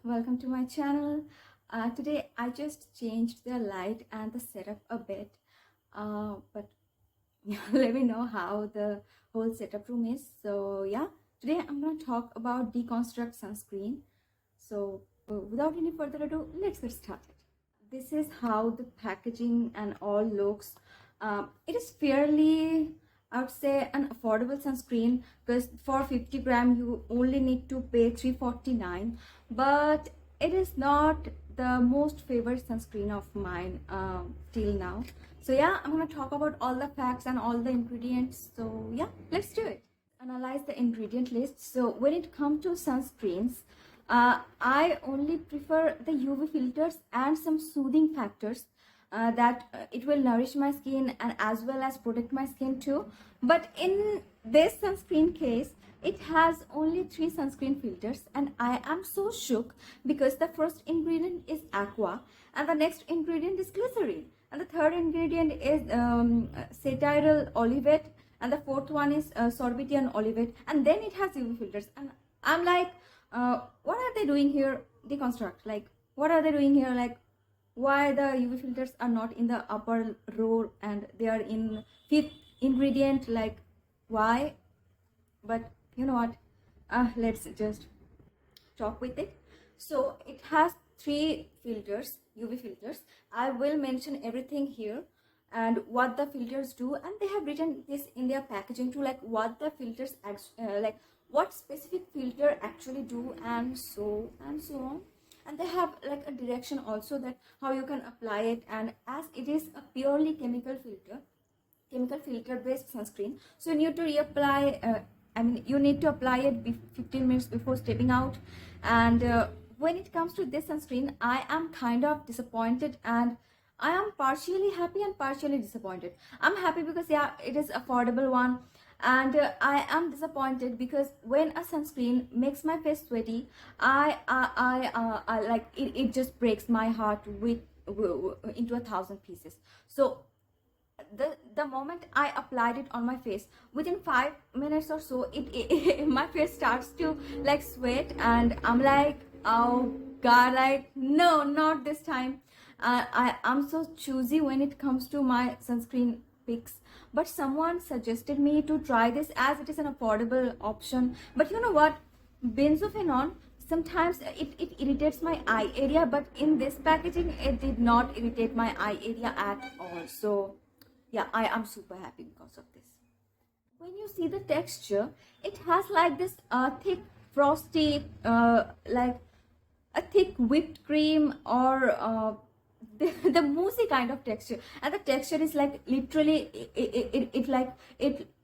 welcome to my channel. Today I just changed the light and the setup a bit, but let me know how the whole setup room is. So yeah, today I'm going to talk about Deconstruct Sunscreen. So without any further ado, let's get started. This is how the packaging and all looks. It is fairly, I would say, an affordable sunscreen, because for 50 gram you only need to pay $3.49, but it is not the most favorite sunscreen of mine till now. So yeah, I'm gonna talk about all the facts and all the ingredients. So yeah, let's do it. Analyze the ingredient list. So when it comes to sunscreens, I only prefer the UV filters and some soothing factors that it will nourish my skin and as well as protect my skin too. But in this sunscreen case, it has only 3 sunscreen filters, and I am so shook because the first ingredient is aqua, and the next ingredient is glycerin, and the third ingredient is cetyl olivate, and the fourth one is sorbitian olivate, and then it has UV filters. And I'm like, what are they doing here? Deconstruct, like, what are they doing here? Like, why the UV filters are not in the upper row and they are in 5th ingredient? Like, why? But you know what, let's just talk with it. So it has 3 filters, UV filters. I will mention everything here and what the filters do, and they have written this in their packaging too, like what the filters like what specific filter actually do, and so on. And they have like a direction also that how you can apply it, and as it is a purely chemical filter based sunscreen, so you need to reapply, you need to apply it 15 minutes before stepping out. And when it comes to this sunscreen, I am kind of disappointed, and I am partially happy and partially disappointed. I'm happy because yeah, it is affordable one, and I am disappointed because when a sunscreen makes my face sweaty, I like it just breaks my heart with into 1,000 pieces. So the moment I applied it on my face, within 5 minutes or so, my face starts to like sweat, and I'm like, oh god, like no, not this time. I'm so choosy when it comes to my sunscreen picks, but someone suggested me to try this as it is an affordable option. But you know what, benzophenone, sometimes it irritates my eye area, but in this packaging it did not irritate my eye area at all. So yeah, I am super happy because of this. When you see the texture, it has like this thick frosty, like a thick whipped cream, or the moussey kind of texture, and the texture is like literally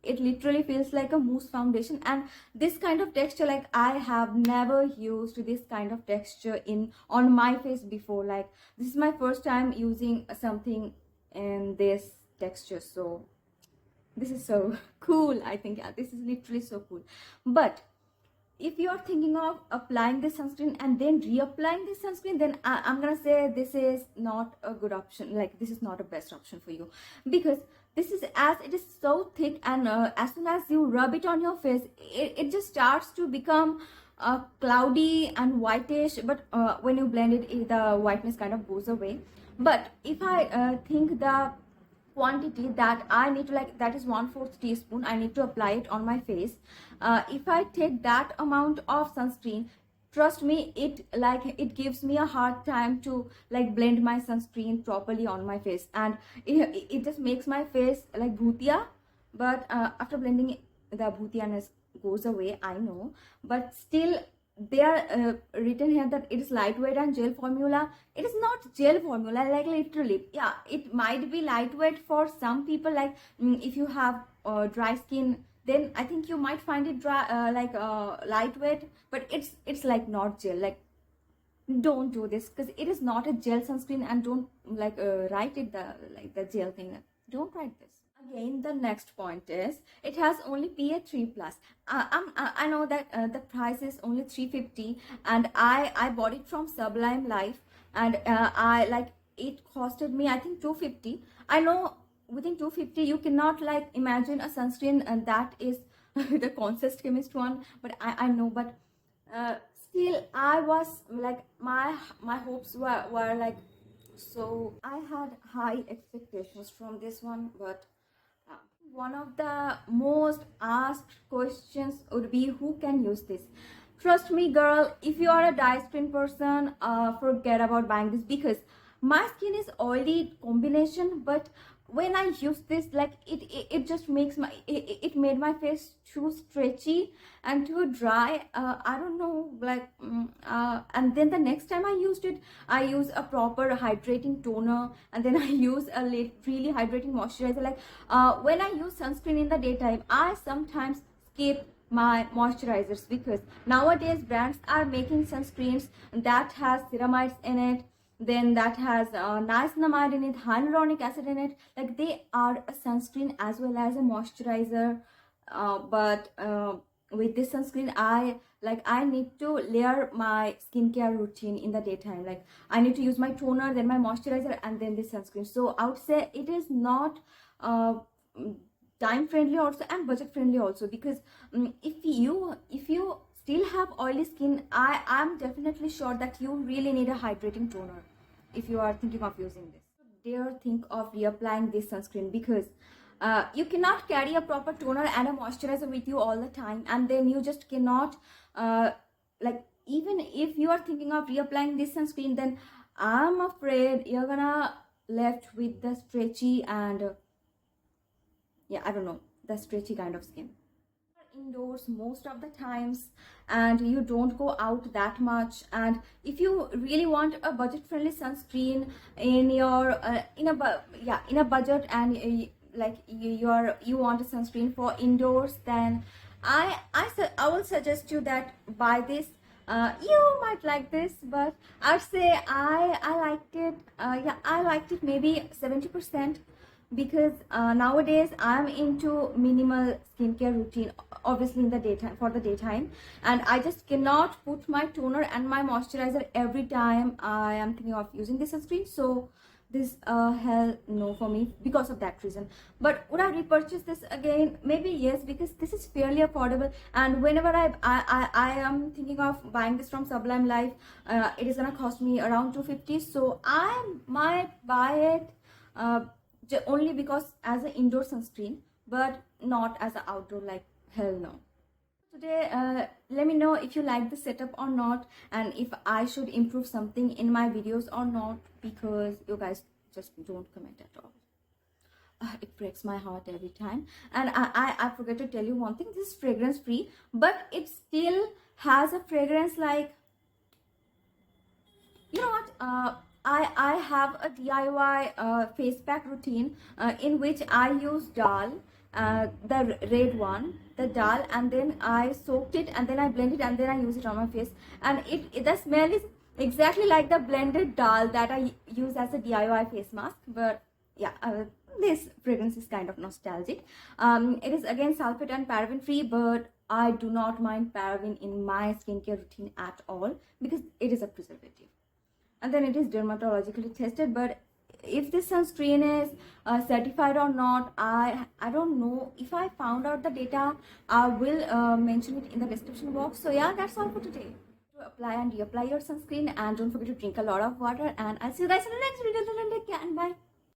it literally feels like a mousse foundation. And this kind of texture, like I have never used this kind of texture on my face before. Like this is my first time using something in this texture, so this is so cool. I think yeah, this is literally so cool. But if you are thinking of applying this sunscreen and then reapplying this sunscreen, then I'm gonna say this is not a good option. Like this is not a best option for you, because this is, as it is so thick, and as soon as you rub it on your face, it just starts to become cloudy and whitish. But when you blend it, the whiteness kind of goes away. But if I think the quantity that I need to, like, that is 1/4 teaspoon, I need to apply it on my face. If I take that amount of sunscreen, trust me, it gives me a hard time to like blend my sunscreen properly on my face, and it just makes my face like bhutia. But after blending it, the bhutianess goes away, I know, but still they are written here that it is lightweight and gel formula. It is not gel formula, like literally, yeah, it might be lightweight for some people, like if you have dry skin, then I think you might find it dry, lightweight, but it's like not gel. Like don't do this, because it is not a gel sunscreen, and don't like write it the gel thing. Don't write this. Again, the next point is it has only PA3 plus. I know that the price is only $3.50, and I bought it from Sublime Life, and I like it costed me I think $2.50. I know within $2.50 you cannot like imagine a sunscreen, and that is the Consist Chemist one. But I know, but still I was like, my hopes were like, so I had high expectations from this one. But uh, one of the most asked questions would be, who can use this? Trust me, girl, if you are a dye screen person, forget about buying this, because my skin is oily combination. But when I use this, like it just makes my it made my face too stretchy and too dry. I don't know, like and then the next time I used it, I use a proper hydrating toner, and then I use a really hydrating moisturizer. Like when I use sunscreen in the daytime, I sometimes skip my moisturizers, because nowadays brands are making sunscreens that has ceramides in it, then that has niacinamide in it, hyaluronic acid in it. Like they are a sunscreen as well as a moisturizer. But with this sunscreen, I need to layer my skincare routine in the daytime. Like I need to use my toner, then my moisturizer, and then this sunscreen. So I would say it is not time friendly also, and budget friendly also, because if you still have oily skin, I'm definitely sure that you really need a hydrating toner if you are thinking of using this. Dare think of reapplying this sunscreen, because you cannot carry a proper toner and a moisturizer with you all the time, and then you just cannot like, even if you are thinking of reapplying this sunscreen, then I'm afraid you're gonna left with the stretchy and yeah, I don't know, the stretchy kind of skin. Indoors most of the times, and you don't go out that much, and if you really want a budget friendly sunscreen in your in a budget, and you want a sunscreen for indoors, then I will suggest you that buy this. You might like this, but I'd say I liked it. Yeah, I liked it maybe 70%, because nowadays I'm into minimal skincare routine, obviously in the daytime, for the daytime, and I just cannot put my toner and my moisturizer every time I am thinking of using this sunscreen. So this hell no for me because of that reason. But would I repurchase this again? Maybe yes, because this is fairly affordable, and whenever I am thinking of buying this from Sublime Life, it is gonna cost me around 250, so I might buy it only because as an indoor sunscreen, but not as an outdoor. Like hell no. Today let me know if you like the setup or not, and if I should improve something in my videos or not, because you guys just don't comment at all. It breaks my heart every time. And I forget to tell you one thing, this is fragrance free, but it still has a fragrance. Like, you know what, I have a DIY face pack routine in which I use dal, the red one, the dal, and then I soaked it, and then I blend it, and then I use it on my face, and the smell is exactly like the blended dal that I use as a DIY face mask. But yeah, this fragrance is kind of nostalgic. It is again sulfate and paraben free, but I do not mind paraben in my skincare routine at all, because it is a preservative, and then it is dermatologically tested. But if this sunscreen is certified or not, I don't know. If I found out the data, I will mention it in the description box. So yeah, that's all for today. To apply and reapply your sunscreen, and don't forget to drink a lot of water, and I'll see you guys in the next video. Till then, take care and bye.